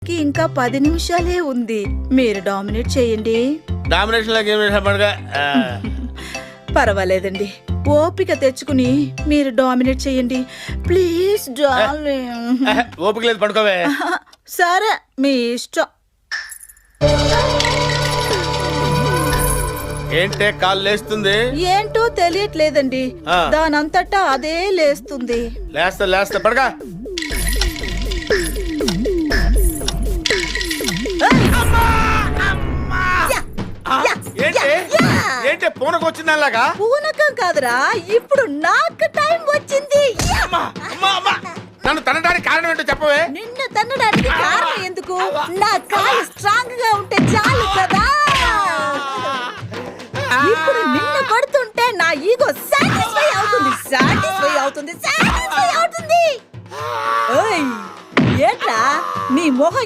కి ఇంకా 10 నిమిషాలే ఉంది. మీరు డామినేట్ చేయండి. పర్వాలేదండి, ఓపిక తెచ్చుకుని మీరు డామినేట్ చేయండి ప్లీజ్ డార్లింగ్. ఓపిక లేదు, పడుకోవే. సరే మీ ఇష్టం. ఏంటే కాలు లేస్తుంది? ఏంటో తెలియట్లేదండి, దానంతటా అదే లేస్తుంది. లేస్తా పడగా. ఏంటి పూనకు వచ్చిందలాగా? పూనకం కాదురా, ఇప్పుడు నాకు టైం వచ్చింది. నన్ను తనడానికి కారణం ఏంటో చెప్పవే. నిన్ను తన్నడానికి కారణం ఎందుకు? నా కాలు స్ట్రాంగ్ గా ఉంటే చాలు కదా. ఇప్పుడు నిన్ను కొడుతుంటే నా ఈగో సాటిస్ఫై అవుతుంది. ఏంట్రా నీ మొహం